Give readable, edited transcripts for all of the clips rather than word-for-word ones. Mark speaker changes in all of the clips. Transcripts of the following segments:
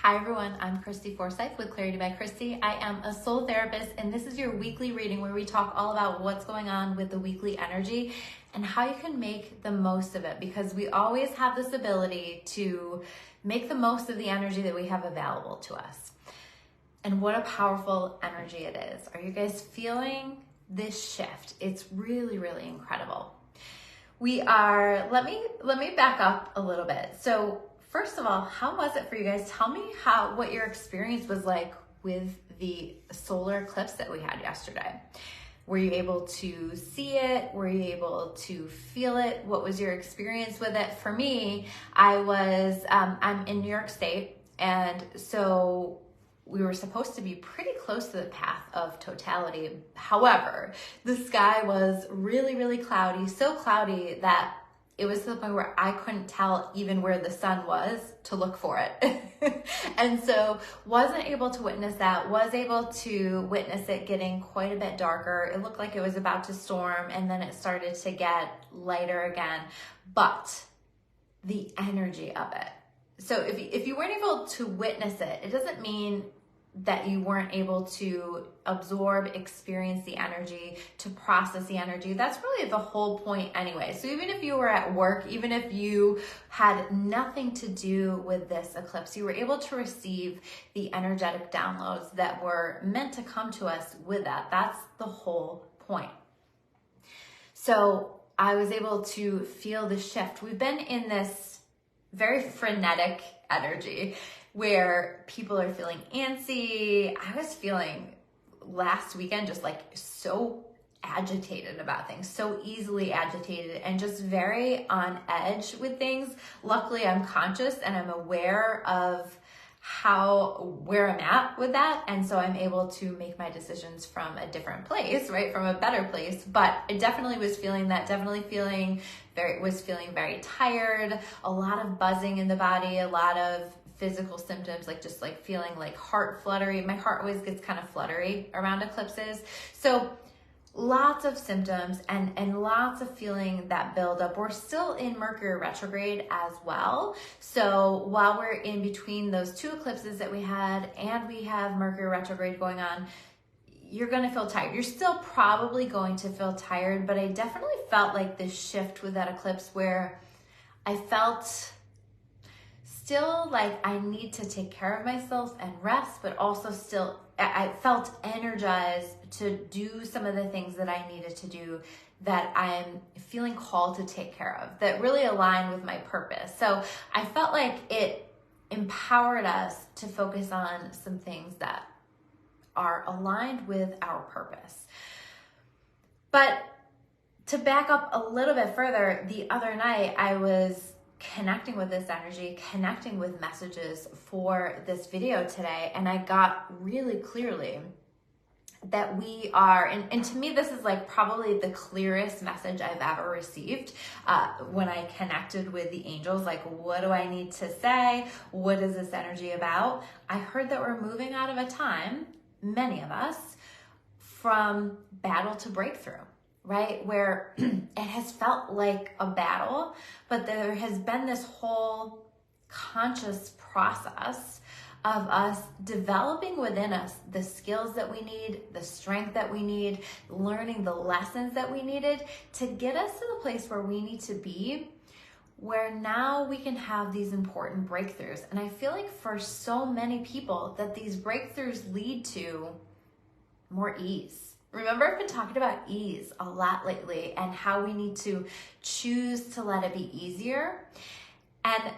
Speaker 1: Hi everyone, I'm Christy Forsyth with Clarity by Christy. I am a soul therapist and this is your weekly reading where we talk all about what's going on with the weekly energy and how you can make the most of it, because we always have this ability to make the most of the energy that we have available to us. And what a powerful energy it is. Are you guys feeling this shift? It's really, really incredible. Let me back up a little bit. So first of all, how was it for you guys? Tell me what your experience was like with the solar eclipse that we had yesterday. Were you able to see it? Were you able to feel it? What was your experience with it? For me, I'm in New York State, and so we were supposed to be pretty close to the path of totality. However, the sky was really, really cloudy, so cloudy that it was to the point where I couldn't tell even where the sun was to look for it. And so wasn't able to witness that, was able to witness it getting quite a bit darker. It looked like it was about to storm, and then it started to get lighter again. But the energy of it. So if you weren't able to witness it, it doesn't mean that you weren't able to absorb, experience the energy, to process the energy. That's really the whole point anyway. So even if you were at work, even if you had nothing to do with this eclipse, you were able to receive the energetic downloads that were meant to come to us with that. That's the whole point. So I was able to feel the shift. We've been in this very frenetic energy where people are feeling antsy. I was feeling last weekend just like so agitated about things, so easily agitated and just very on edge with things. Luckily, I'm conscious and I'm aware of where I'm at with that. And so I'm able to make my decisions from a different place, right? From a better place. But I definitely was feeling that, was feeling very tired, a lot of buzzing in the body, a lot of physical symptoms, like feeling like heart fluttery. My heart always gets kind of fluttery around eclipses. So lots of symptoms and lots of feeling that build up. We're still in Mercury retrograde as well. So while we're in between those two eclipses that we had, and we have Mercury retrograde going on, you're going to feel tired. You're still probably going to feel tired, but I definitely felt like this shift with that eclipse where I felt still like I need to take care of myself and rest, but also still I felt energized to do some of the things that I needed to do, that I'm feeling called to take care of, that really align with my purpose. So I felt like it empowered us to focus on some things that are aligned with our purpose. But to back up a little bit further, the other night I was connecting with this energy, connecting with messages for this video today, and I got really clearly that we are, and to me this is like probably the clearest message I've ever received when I connected with the angels. Like, what do I need to say? What is this energy about? I heard that we're moving out of a time, many of us, from battle to breakthrough. Right? Where it has felt like a battle, but there has been this whole conscious process of us developing within us the skills that we need, the strength that we need, learning the lessons that we needed to get us to the place where we need to be, where now we can have these important breakthroughs. And I feel like for so many people that these breakthroughs lead to more ease. Remember, I've been talking about ease a lot lately and how we need to choose to let it be easier. And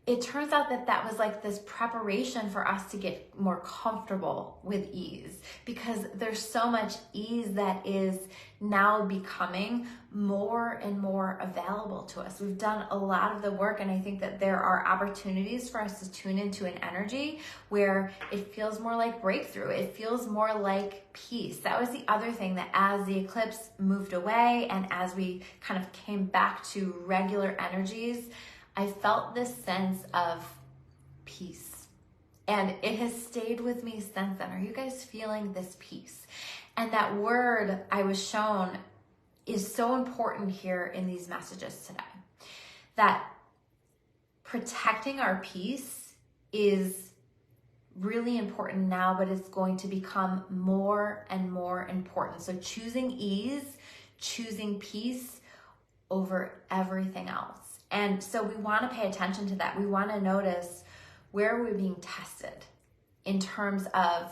Speaker 1: it turns out that that was like this preparation for us to get more comfortable with ease, because there's so much ease that is now becoming more and more available to us. We've done a lot of the work, and I think that there are opportunities for us to tune into an energy where it feels more like breakthrough. It feels more like peace. That was the other thing, that as the eclipse moved away and as we kind of came back to regular energies, I felt this sense of peace, and it has stayed with me since then. Are you guys feeling this peace? And that word I was shown is so important here in these messages today, that protecting our peace is really important now, but it's going to become more and more important. So choosing ease, choosing peace over everything else. And so we want to pay attention to that. We want to notice, where are we being tested in terms of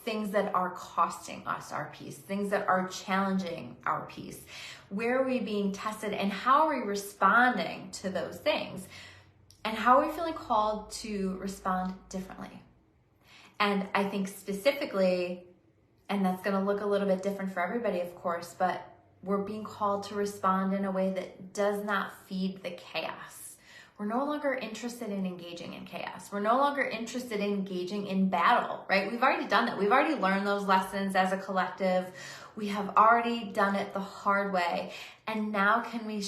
Speaker 1: things that are costing us our peace, things that are challenging our peace? Where are we being tested, and how are we responding to those things? And how are we feeling called to respond differently? And I think specifically, and that's going to look a little bit different for everybody, of course, but we're being called to respond in a way that does not feed the chaos. We're no longer interested in engaging in chaos. We're no longer interested in engaging in battle, right? We've already done that. We've already learned those lessons as a collective. We have already done it the hard way. And now can we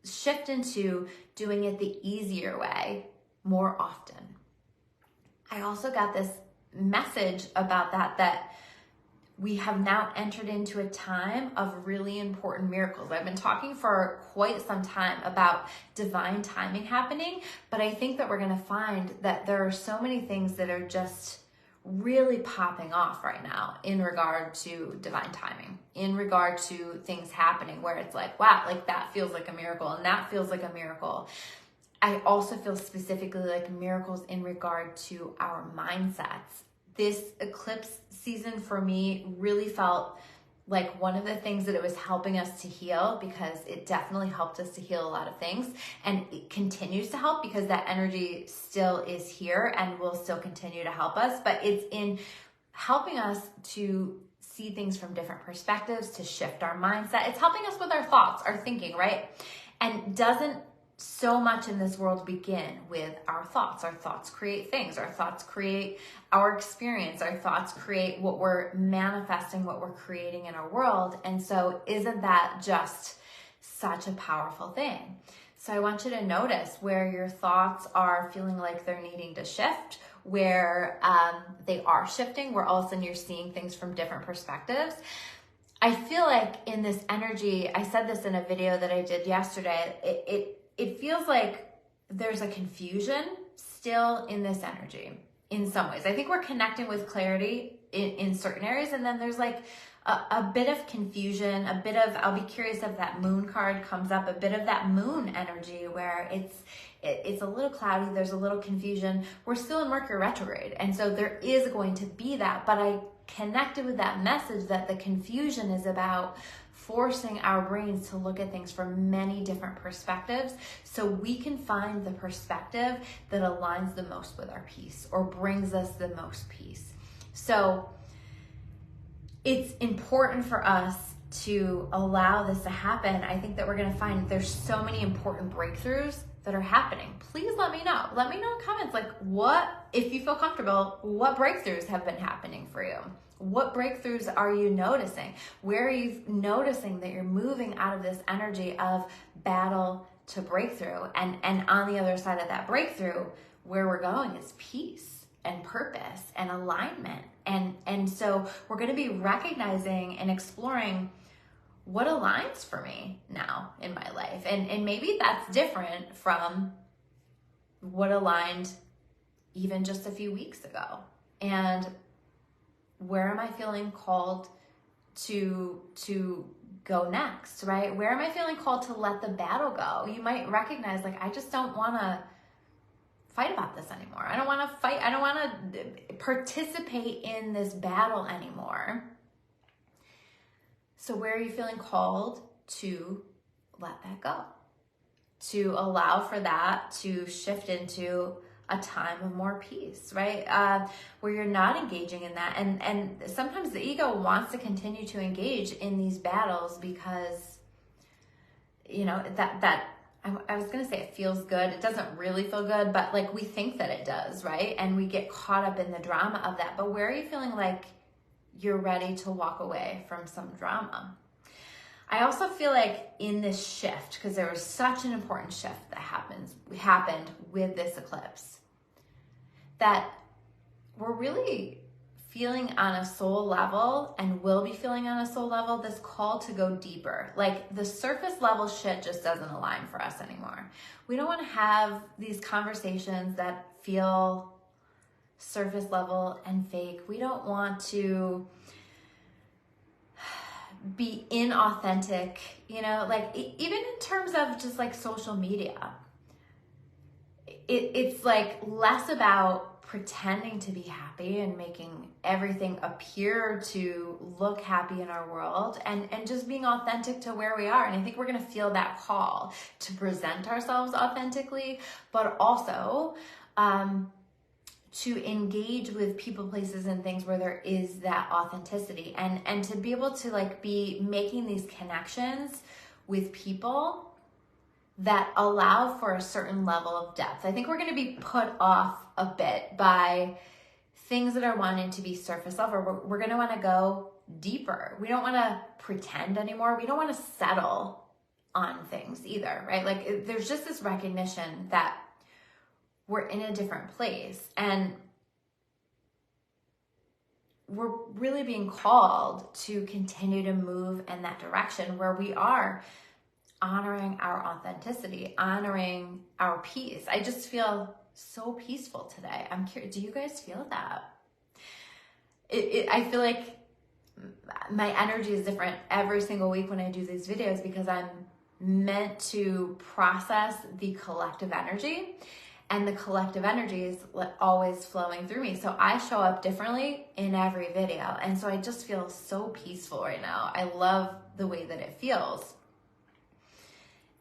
Speaker 1: shift into doing it the easier way more often? I also got this message about that we have now entered into a time of really important miracles. I've been talking for quite some time about divine timing happening, but I think that we're going to find that there are so many things that are just really popping off right now in regard to divine timing, in regard to things happening where it's like, wow, like that feels like a miracle and that feels like a miracle. I also feel specifically like miracles in regard to our mindsets. This eclipse season for me really felt like one of the things that it was helping us to heal, because it definitely helped us to heal a lot of things, and it continues to help because that energy still is here and will still continue to help us, but it's in helping us to see things from different perspectives, to shift our mindset. It's helping us with our thoughts, our thinking, right? And doesn't so much in this world begin with our thoughts. Our thoughts create things. Our thoughts create our experience. Our thoughts create what we're manifesting, what we're creating in our world. And so isn't that just such a powerful thing? So I want you to notice where your thoughts are feeling like they're needing to shift, where they are shifting, where all of a sudden you're seeing things from different perspectives. I feel like in this energy, I said this in a video that I did yesterday, it feels like there's a confusion still in this energy in some ways. I think we're connecting with clarity in certain areas, and then there's like a bit of confusion, a bit of, I'll be curious if that moon card comes up, a bit of that moon energy where it's a little cloudy, there's a little confusion. We're still in Mercury retrograde, and so there is going to be that, but I connected with that message that the confusion is about forcing our brains to look at things from many different perspectives so we can find the perspective that aligns the most with our peace or brings us the most peace. So it's important for us to allow this to happen. I think that we're going to find there's so many important breakthroughs that are happening. Please let me know. Let me know in comments, like what, if you feel comfortable, what breakthroughs have been happening for you? What breakthroughs are you noticing? Where are you noticing that you're moving out of this energy of battle to breakthrough? And on the other side of that breakthrough, where we're going is peace and purpose and alignment. And so we're going to be recognizing and exploring what aligns for me now in my life. And maybe that's different from what aligned even just a few weeks ago. And where am I feeling called to go next, right? Where am I feeling called to let the battle go? You might recognize, like, I just don't want to fight about this anymore. I don't want to fight. I don't want to participate in this battle anymore. So where are you feeling called to let that go? To allow for that to shift into a time of more peace, right? Where you're not engaging in that. And sometimes the ego wants to continue to engage in these battles because, you know, I was going to say it feels good. It doesn't really feel good, but like we think that it does, right? And we get caught up in the drama of that. But where are you feeling like you're ready to walk away from some drama? I also feel like in this shift, because there was such an important shift that happened with this eclipse, that we're really feeling on a soul level and will be feeling on a soul level this call to go deeper. Like the surface level shit just doesn't align for us anymore. We don't want to have these conversations that feel surface level and fake. We don't want to be inauthentic, you know, like even in terms of just like social media. It's like less about pretending to be happy and making everything appear to look happy in our world, and just being authentic to where we are. And I think we're going to feel that call to present ourselves authentically, but also to engage with people, places, and things where there is that authenticity, and to be able to like be making these connections with people that allow for a certain level of depth. I think we're going to be put off a bit by things that are wanting to be surface level. We're going to want to go deeper. We don't want to pretend anymore. We don't want to settle on things either, right? Like there's just this recognition that we're in a different place, and we're really being called to continue to move in that direction where we are honoring our authenticity, honoring our peace. I just feel so peaceful today. I'm curious, do you guys feel that? I feel like my energy is different every single week when I do these videos, because I'm meant to process the collective energy, and the collective energy is always flowing through me. So I show up differently in every video. And so I just feel so peaceful right now. I love the way that it feels.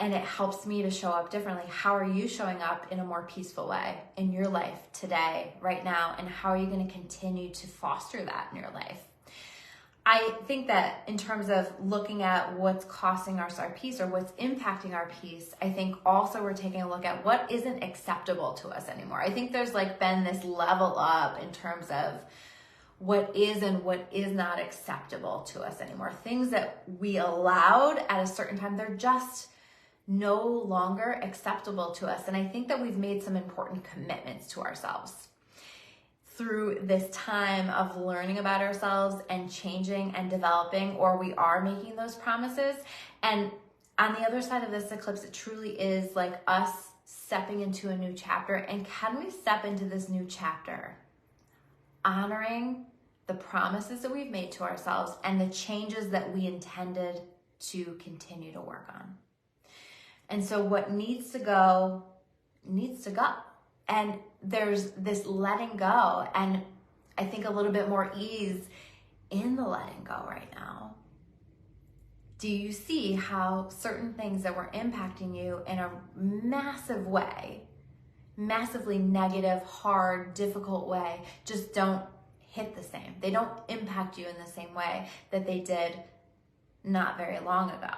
Speaker 1: And it helps me to show up differently. How are you showing up in a more peaceful way in your life today, right now? And how are you going to continue to foster that in your life? I think that in terms of looking at what's costing us our peace or what's impacting our peace, I think also we're taking a look at what isn't acceptable to us anymore. I think there's like been this level up in terms of what is and what is not acceptable to us anymore. Things that we allowed at a certain time, they're just no longer acceptable to us. And I think that we've made some important commitments to ourselves through this time of learning about ourselves and changing and developing, or we are making those promises. And on the other side of this eclipse, it truly is like us stepping into a new chapter. And can we step into this new chapter honoring the promises that we've made to ourselves and the changes that we intended to continue to work on? And so what needs to go, needs to go. And there's this letting go, and I think a little bit more ease in the letting go right now. Do you see how certain things that were impacting you in a massive way, massively negative, hard, difficult way, just don't hit the same? They don't impact you in the same way that they did not very long ago.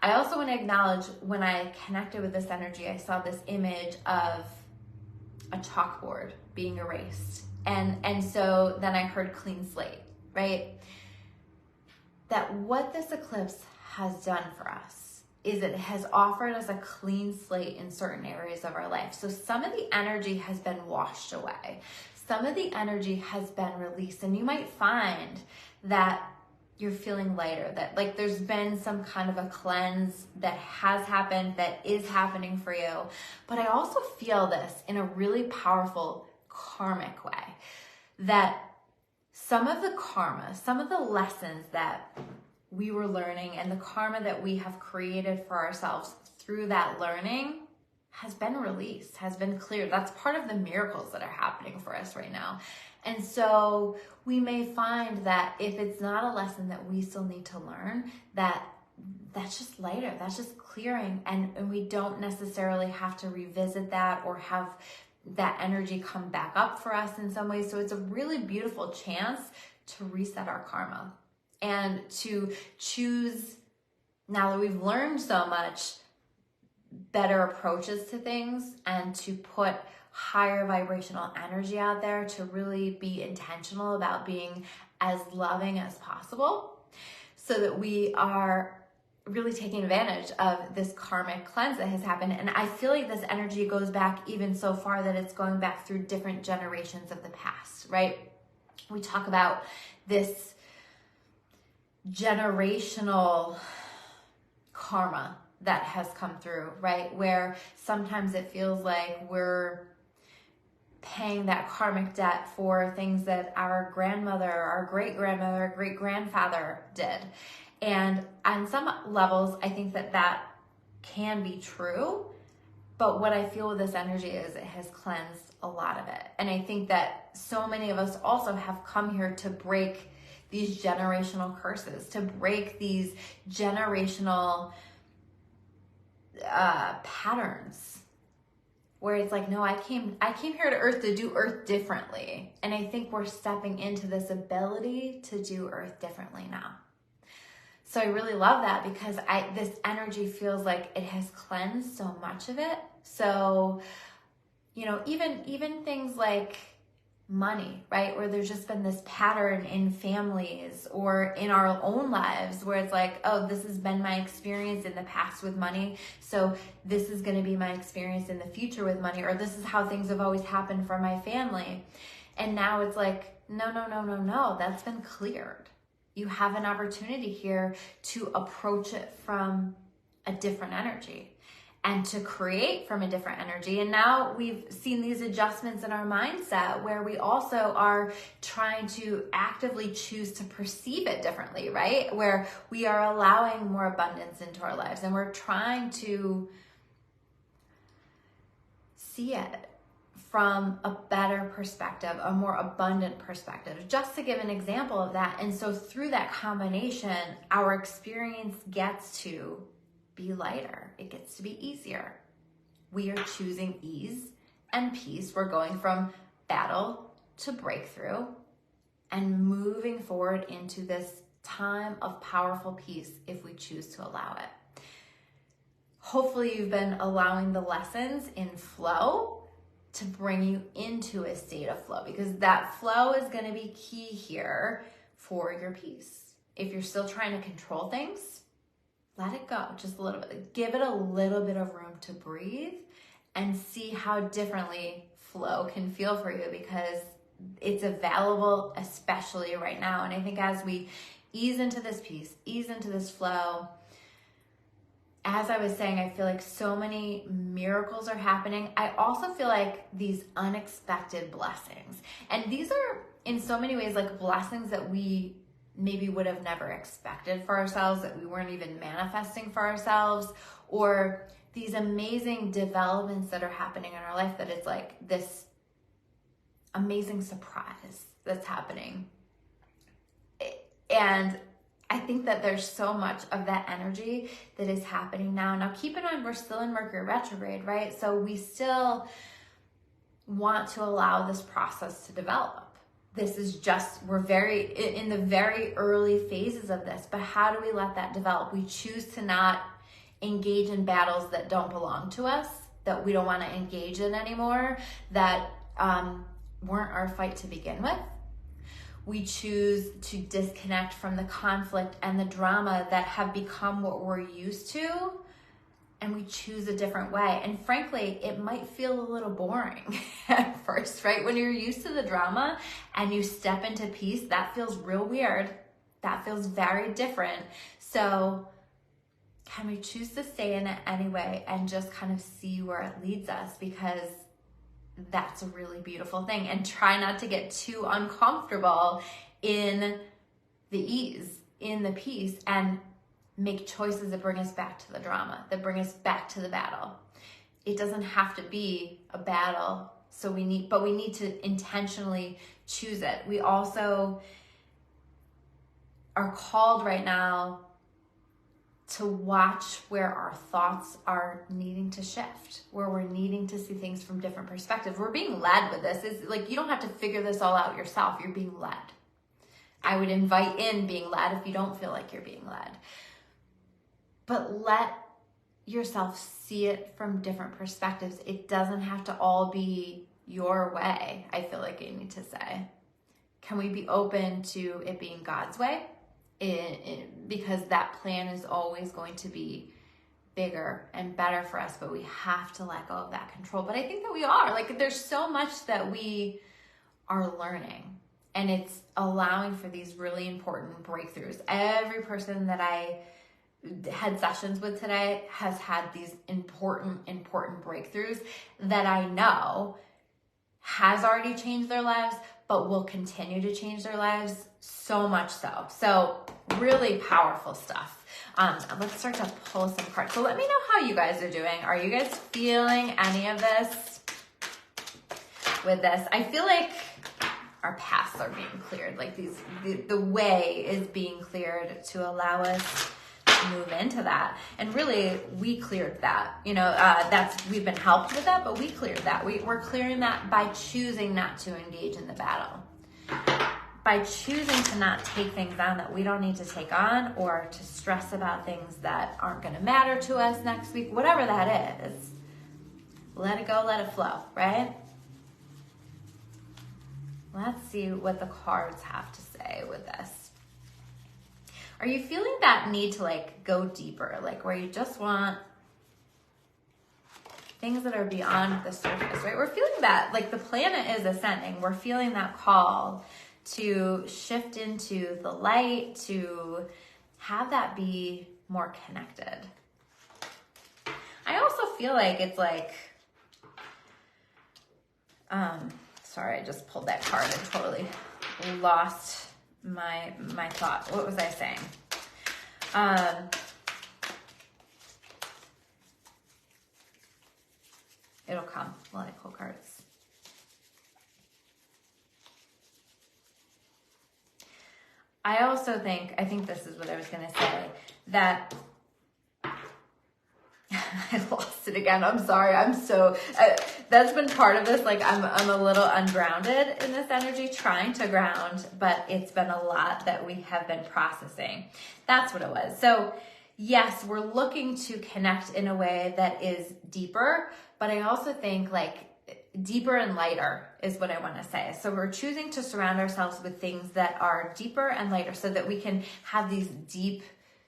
Speaker 1: I also want to acknowledge when I connected with this energy, I saw this image of a chalkboard being erased. And so then I heard clean slate, right? That what this eclipse has done for us is it has offered us a clean slate in certain areas of our life. So some of the energy has been washed away. Some of the energy has been released. And you might find that you're feeling lighter, that like there's been some kind of a cleanse that has happened, that is happening for you. But I also feel this in a really powerful karmic way, that some of the karma, some of the lessons that we were learning and the karma that we have created for ourselves through that learning has been released, has been cleared. That's part of the miracles that are happening for us right now. And so we may find that if it's not a lesson that we still need to learn, that's just lighter, that's just clearing, and we don't necessarily have to revisit that or have that energy come back up for us in some ways. So it's a really beautiful chance to reset our karma and to choose, now that we've learned so much, better approaches to things, and to put higher vibrational energy out there, to really be intentional about being as loving as possible, so that we are really taking advantage of this karmic cleanse that has happened. And I feel like this energy goes back even so far that it's going back through different generations of the past, right? We talk about this generational karma that has come through, right? Where sometimes it feels like we're paying that karmic debt for things that our grandmother, our great-grandmother, great-grandfather did. And on some levels, I think that that can be true. But what I feel with this energy is it has cleansed a lot of it. And I think that so many of us also have come here to break these generational curses, to break these generational patterns where it's like, no, I came here to Earth to do Earth differently. And I think we're stepping into this ability to do Earth differently now. So I really love that because this energy feels like it has cleansed so much of it. So, you know, even things like money, right? Where there's just been this pattern in families or in our own lives where it's like, oh, this has been my experience in the past with money, so this is going to be my experience in the future with money, or this is how things have always happened for my family. And now it's like, no, that's been cleared. You have an opportunity here to approach it from a different energy and to create from a different energy. And now we've seen these adjustments in our mindset where we also are trying to actively choose to perceive it differently, right? Where we are allowing more abundance into our lives and we're trying to see it from a better perspective, a more abundant perspective, just to give an example of that. And so through that combination, our experience gets to be lighter. It gets to be easier. We are choosing ease and peace. We're going from battle to breakthrough and moving forward into this time of powerful peace if we choose to allow it. Hopefully you've been allowing the lessons in flow to bring you into a state of flow, because that flow is going to be key here for your peace. If you're still trying to control things, let it go just a little bit. Give it a little bit of room to breathe and see how differently flow can feel for you, because it's available, especially right now. And I think as we ease into this peace, ease into this flow, as I was saying, I feel like so many miracles are happening. I also feel like these unexpected blessings. And these are in so many ways like blessings that we maybe would have never expected for ourselves, that we weren't even manifesting for ourselves, or these amazing developments that are happening in our life that it's like this amazing surprise that's happening. And I think that there's so much of that energy that is happening now. Now, keep in mind, we're still in Mercury retrograde, right? So we still want to allow this process to develop. This is just, we're in the very early phases of this, but how do we let that develop? We choose to not engage in battles that don't belong to us, that we don't want to engage in anymore, that weren't our fight to begin with. We choose to disconnect from the conflict and the drama that have become what we're used to, and we choose a different way. And frankly, it might feel a little boring at first, right? When you're used to the drama and you step into peace, that feels real weird. That feels very different. So can we choose to stay in it anyway and just kind of see where it leads us? Because that's a really beautiful thing. And try not to get too uncomfortable in the ease, in the peace, and make choices that bring us back to the drama, that bring us back to the battle. It doesn't have to be a battle, but we need to intentionally choose it. We also are called right now to watch where our thoughts are needing to shift, where we're needing to see things from different perspectives. We're being led with this. It's like, you don't have to figure this all out yourself. You're being led. I would invite in being led if you don't feel like you're being led. But let yourself see it from different perspectives. It doesn't have to all be your way, I feel like I need to say. Can we be open to it being God's way? Because that plan is always going to be bigger and better for us, but we have to let go of that control. But I think that we are. Like, there's so much that we are learning, and it's allowing for these really important breakthroughs. Every person that I had sessions with today has had these important breakthroughs that I know has already changed their lives, but will continue to change their lives, so much so. So really powerful stuff. Let's start to pull some cards. So let me know how you guys are doing. Are you guys feeling any of this with this? I feel like our paths are being cleared. Like the way is being cleared to allow us to move into that. And really, we cleared that. You know, we've been helped with that, but we cleared that. We're clearing that by choosing not to engage in the battle. By choosing to not take things on that we don't need to take on, or to stress about things that aren't going to matter to us next week, whatever that is. Let it go, let it flow, right? Let's see what the cards have to say with this. Are you feeling that need to like go deeper, like where you just want things that are beyond the surface, right? We're feeling that, like the planet is ascending. We're feeling that call to shift into the light, to have that be more connected. I also feel like it's like, sorry, I just pulled that card and totally lost my thought. What was I saying? It'll come while I pull cards. I also think this is what I was going to say, that I lost it again. I'm sorry. That's been part of this. Like I'm a little ungrounded in this energy, trying to ground, but it's been a lot that we have been processing. That's what it was. So yes, we're looking to connect in a way that is deeper, but I also think like deeper and lighter is what I want to say. So we're choosing to surround ourselves with things that are deeper and lighter so that we can have these deep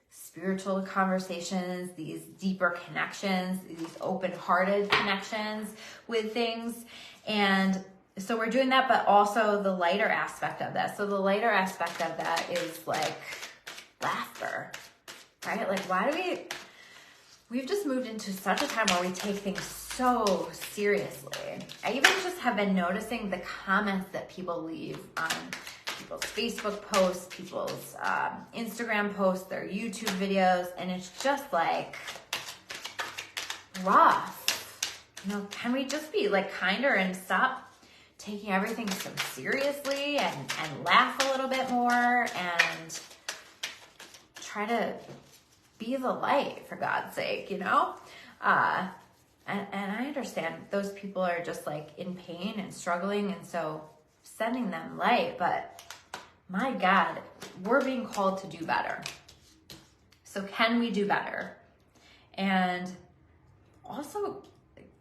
Speaker 1: spiritual conversations, these deeper connections, these open-hearted connections with things. And so we're doing that, but also the lighter aspect of that. So the lighter aspect of that is like laughter, right? Like we've just moved into such a time where we take things so seriously. I even just have been noticing the comments that people leave on people's Facebook posts, people's Instagram posts, their YouTube videos, and it's just like rough. You know, can we just be like kinder and stop taking everything so seriously and laugh a little bit more and try to be the light, for God's sake, you know? And I understand those people are just like in pain and struggling, and so sending them light, but my God, we're being called to do better. So can we do better? And also,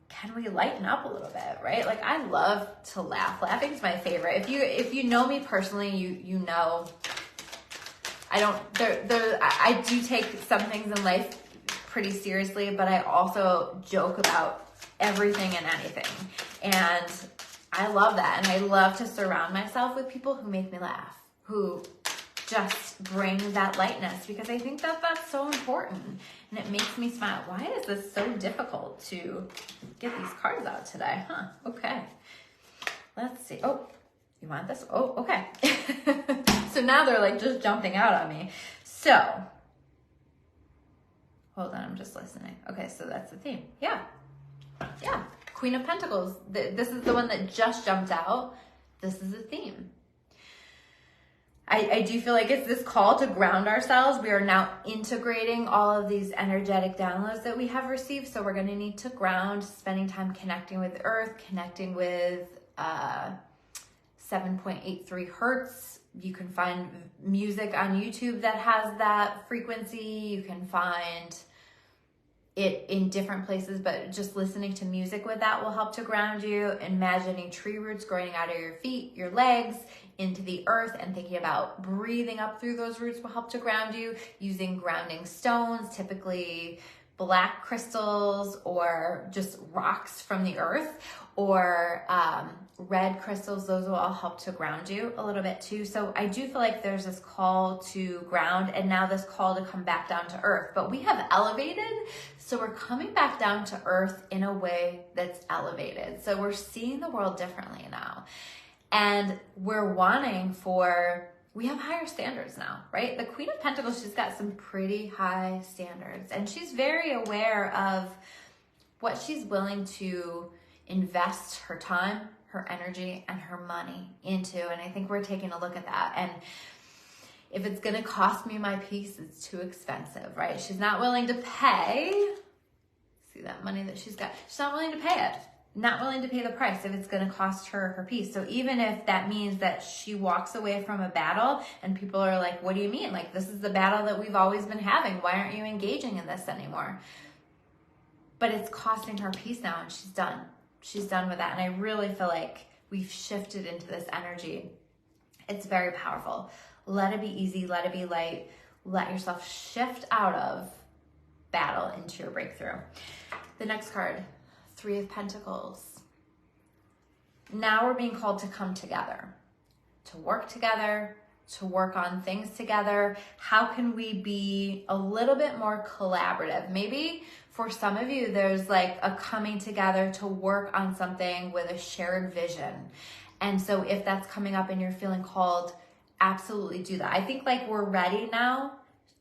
Speaker 1: can we lighten up a little bit, right? Like I love to laugh. Laughing's my favorite. If you know me personally, you know I do take some things in life pretty seriously, but I also joke about everything and anything. And I love that. And I love to surround myself with people who make me laugh, who just bring that lightness, because I think that that's so important. And it makes me smile. Why is this so difficult to get these cards out today? Okay. Let's see. Oh, you want this? Oh, okay. So now they're like just jumping out on me. So, hold on, I'm just listening. Okay, so that's the theme. Yeah. Queen of Pentacles. This is the one that just jumped out. This is the theme. I do feel like it's this call to ground ourselves. We are now integrating all of these energetic downloads that we have received. So we're going to need to ground, spending time connecting with Earth, connecting with 7.83 hertz. You can find music on YouTube that has that frequency. You can find it in different places, but just listening to music with that will help to ground you. Imagining tree roots growing out of your feet, your legs, into the earth, and thinking about breathing up through those roots will help to ground you. Using grounding stones, typically black crystals or just rocks from the earth, or red crystals. Those will all help to ground you a little bit too. So I do feel like there's this call to ground, and now this call to come back down to earth. But we have elevated, so we're coming back down to earth in a way that's elevated. So we're seeing the world differently now. And we're wanting for, we have higher standards now, right? The Queen of Pentacles, she's got some pretty high standards, and she's very aware of what she's willing to invest her time, her energy, and her money into. And I think we're taking a look at that. And if it's going to cost me my peace, it's too expensive, right? She's not willing to pay. See that money that she's got? She's not willing to pay it. Not willing to pay the price if it's going to cost her her peace. So even if that means that she walks away from a battle and people are like, what do you mean? Like, this is the battle that we've always been having. Why aren't you engaging in this anymore? But it's costing her peace now, and she's done. She's done with that. And I really feel like we've shifted into this energy. It's very powerful. Let it be easy. Let it be light. Let yourself shift out of battle into your breakthrough. The next card, Three of Pentacles. Now we're being called to come together, to work together, to work on things together. How can we be a little bit more collaborative? Maybe for some of you, there's like a coming together to work on something with a shared vision. And so if that's coming up and you're feeling called, absolutely do that. I think like we're ready now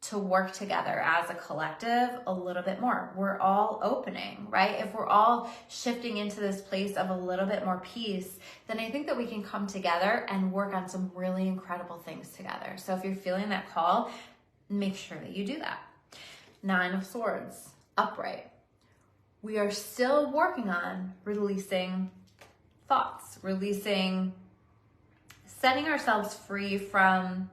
Speaker 1: to work together as a collective a little bit more. We're all opening, right? If we're all shifting into this place of a little bit more peace, then I think that we can come together and work on some really incredible things together. So if you're feeling that call, make sure that you do that. Nine of Swords, upright. We are still working on releasing thoughts, setting ourselves free from,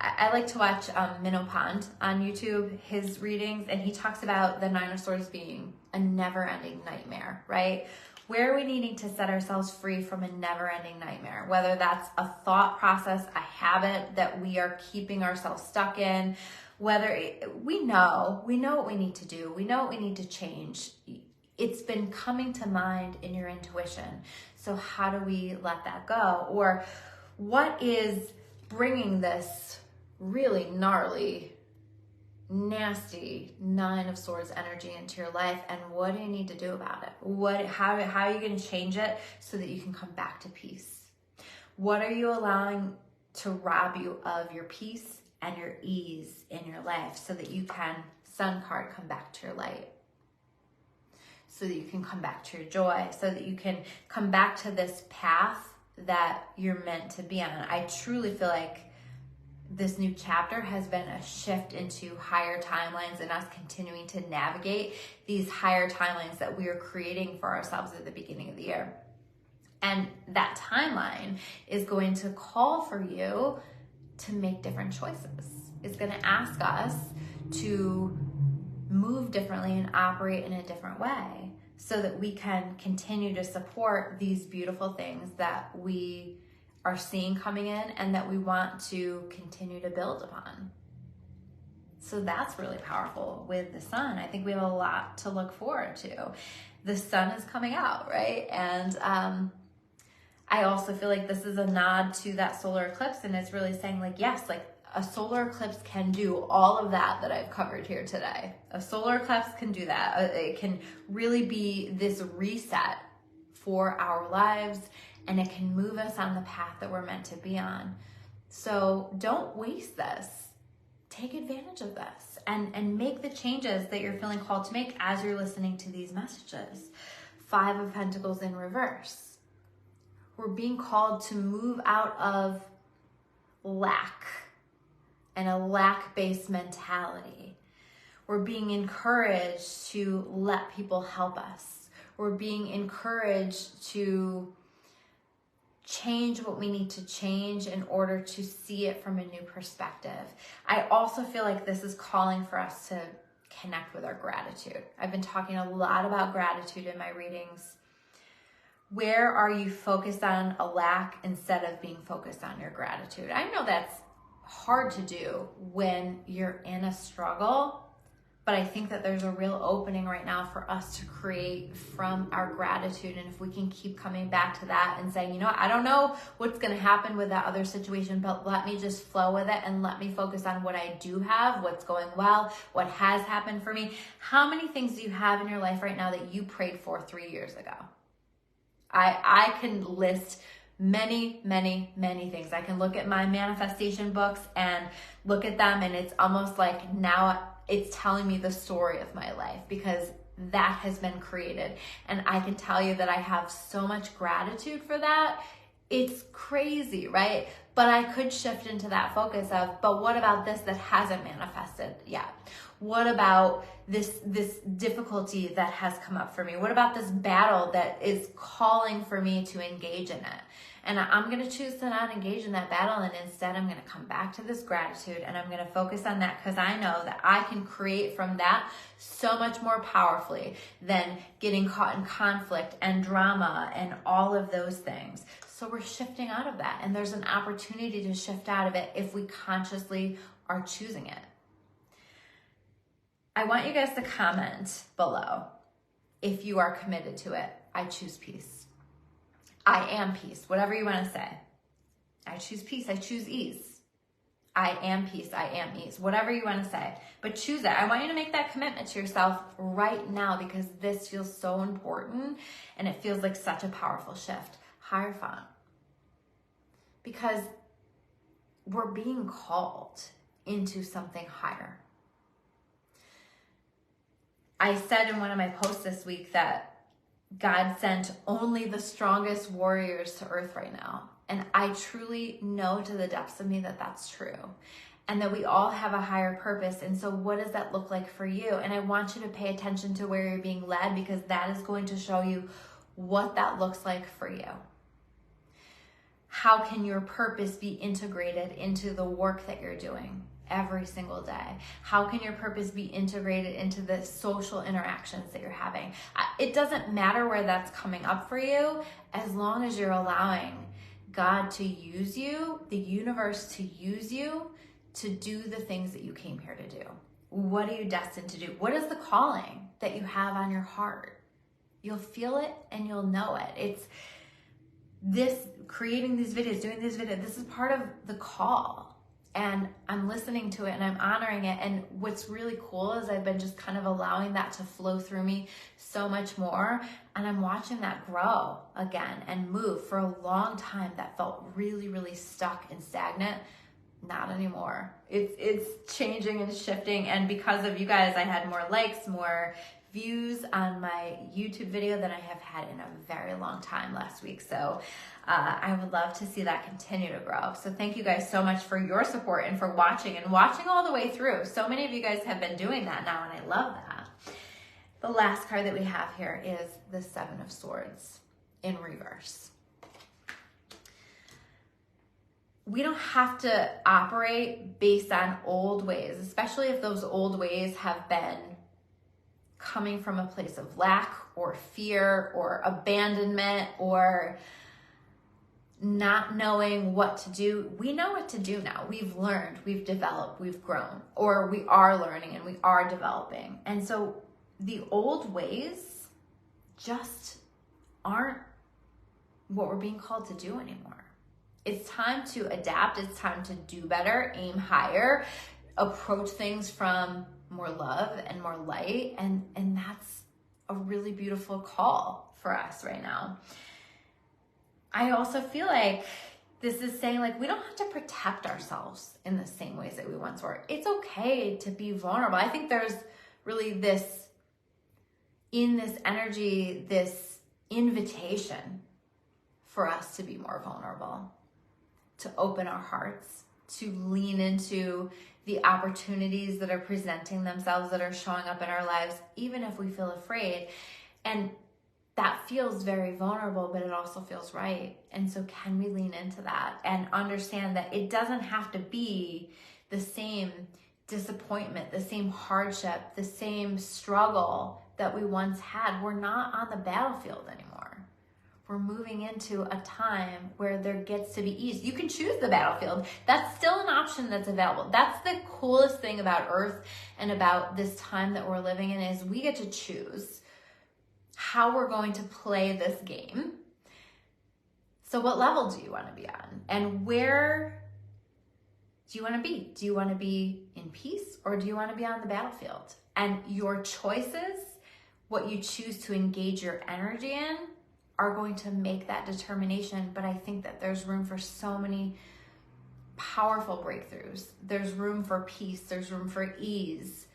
Speaker 1: I like to watch Minnow Pond on YouTube, his readings, and he talks about the Nine of Swords being a never-ending nightmare, right? Where are we needing to set ourselves free from a never-ending nightmare? Whether that's a thought process, a habit that we are keeping ourselves stuck in, we know what we need to do. We know what we need to change. It's been coming to mind in your intuition. So how do we let that go? Or what is bringing this really gnarly, nasty Nine of Swords energy into your life, and what do you need to do about it? How are you going to change it so that you can come back to peace? What are you allowing to rob you of your peace and your ease in your life so that you can, Sun card, come back to your light? So that you can come back to your joy, so that you can come back to this path that you're meant to be on. I truly feel like this new chapter has been a shift into higher timelines and us continuing to navigate these higher timelines that we are creating for ourselves at the beginning of the year. And that timeline is going to call for you to make different choices. It's going to ask us to move differently and operate in a different way so that we can continue to support these beautiful things that we are seeing coming in and that we want to continue to build upon. So that's really powerful with the sun. I think we have a lot to look forward to. The sun is coming out, right? And I also feel like this is a nod to that solar eclipse, and it's really saying like, yes, like a solar eclipse can do all of that I've covered here today. A solar eclipse can do that. It can really be this reset for our lives, and it can move us on the path that we're meant to be on. So don't waste this. Take advantage of this and make the changes that you're feeling called to make as you're listening to these messages. Five of Pentacles in reverse. We're being called to move out of lack and a lack-based mentality. We're being encouraged to let people help us. We're being encouraged to change what we need to change in order to see it from a new perspective. I also feel like this is calling for us to connect with our gratitude. I've been talking a lot about gratitude in my readings. Where are you focused on a lack instead of being focused on your gratitude? I know that's hard to do when you're in a struggle, But I think that there's a real opening right now for us to create from our gratitude. And if we can keep coming back to that and saying, you know what, I don't know what's going to happen with that other situation, but let me just flow with it and let me focus on what I do have, what's going well, what has happened for me. How many things do you have in your life right now that you prayed for 3 years ago? I can list many, many, many things. I can look at my manifestation books and look at them, and it's almost like now it's telling me the story of my life because that has been created. And I can tell you that I have so much gratitude for that. It's crazy, right? But I could shift into that focus of, but what about this that hasn't manifested yet? What about this difficulty that has come up for me? What about this battle that is calling for me to engage in it? And I'm going to choose to not engage in that battle, and instead I'm going to come back to this gratitude, and I'm going to focus on that because I know that I can create from that so much more powerfully than getting caught in conflict and drama and all of those things. So we're shifting out of that, and there's an opportunity to shift out of it if we consciously are choosing it. I want you guys to comment below if you are committed to it. I choose peace. I am peace, whatever you want to say. I choose peace. I choose ease. I am peace. I am ease, whatever you want to say. But choose it. I want you to make that commitment to yourself right now because this feels so important and it feels like such a powerful shift. Higher font. Because we're being called into something higher. I said in one of my posts this week that God sent only the strongest warriors to earth right now. And I truly know to the depths of me that that's true. And that we all have a higher purpose. And so what does that look like for you? And I want you to pay attention to where you're being led because that is going to show you what that looks like for you. How can your purpose be integrated into the work that you're doing every single day? How can your purpose be integrated into the social interactions that you're having? It doesn't matter where that's coming up for you, as long as you're allowing God to use you, the universe to use you to do the things that you came here to do. What are you destined to do? What is the calling that you have on your heart? You'll feel it and you'll know it. It's this, creating these videos, doing these videos, this is part of the call. And I'm listening to it and I'm honoring it. And what's really cool is I've been just kind of allowing that to flow through me so much more. And I'm watching that grow again and move. For a long time, that felt really, really stuck and stagnant. Not anymore. It's changing and shifting. And because of you guys, I had more likes, more views on my YouTube video than I have had in a very long time last week. So I would love to see that continue to grow. So thank you guys so much for your support and for watching all the way through. So many of you guys have been doing that now, and I love that. The last card that we have here is the Seven of Swords in reverse. We don't have to operate based on old ways, especially if those old ways have been coming from a place of lack or fear or abandonment or not knowing what to do. We know what to do now. We've learned, we've developed, we've grown, or we are learning and we are developing. And so the old ways just aren't what we're being called to do anymore. It's time to adapt. It's time to do better, aim higher, approach things from more love and more light. And that's a really beautiful call for us right now. I also feel like this is saying, like, we don't have to protect ourselves in the same ways that we once were. It's okay to be vulnerable. I think there's really this, in this energy, this invitation for us to be more vulnerable, to open our hearts, to lean into the opportunities that are presenting themselves, that are showing up in our lives, even if we feel afraid. And that feels very vulnerable, but it also feels right. And so can we lean into that and understand that it doesn't have to be the same disappointment, the same hardship, the same struggle that we once had. We're not on the battlefield anymore. We're we're moving into a time where there gets to be ease. You can choose the battlefield. That's still an option that's available. That's the coolest thing about Earth and about this time that we're living in, is we get to choose how we're going to play this game. So what level do you want to be on? And where do you want to be? Do you want to be in peace, or do you want to be on the battlefield? And your choices, what you choose to engage your energy in, are going to make that determination. But I think that there's room for so many powerful breakthroughs. There's room for peace. There's room for ease.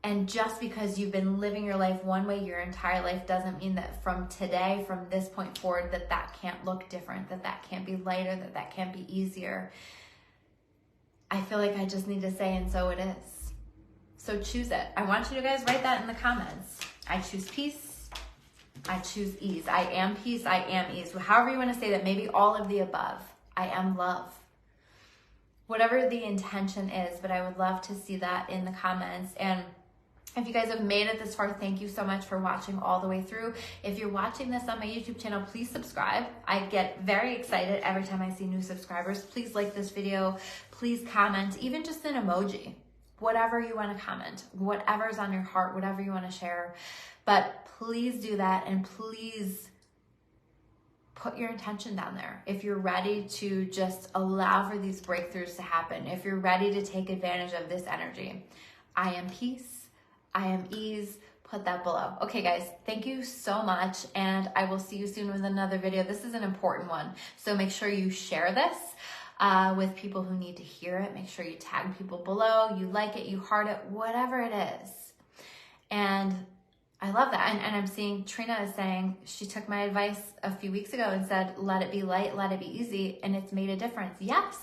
Speaker 1: And just because you've been living your life one way your entire life doesn't mean that from today, from this point forward, that can't look different, that can't be lighter, that can't be easier. I feel like I just need to say, and so it is. So choose it. I want you to guys write that in the comments. I choose peace. I choose ease. I am peace. I am ease. However you want to say that, maybe all of the above. I am love. Whatever the intention is, but I would love to see that in the comments. And if you guys have made it this far, thank you so much for watching all the way through. If you're watching this on my YouTube channel, please subscribe. I get very excited every time I see new subscribers. Please like this video. Please comment, even just an emoji. Whatever you want to comment, whatever's on your heart, whatever you want to share. But please do that, and please put your intention down there. If you're ready to just allow for these breakthroughs to happen, if you're ready to take advantage of this energy, I am peace. I am ease. Put that below. Okay, guys, thank you so much, and I will see you soon with another video. This is an important one, so make sure you share this with people who need to hear it. Make sure you tag people below, you like it, you heart it, whatever it is. And I love that. And I'm seeing Trina is saying she took my advice a few weeks ago and said, let it be light, let it be easy, and it's made a difference. Yes,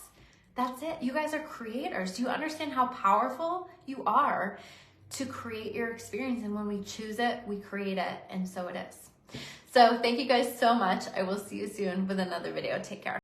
Speaker 1: that's it. You guys are creators. Do you understand how powerful you are to create your experience? And when we choose it, we create it, and so it is. So thank you guys so much. I will see you soon with another video. Take care.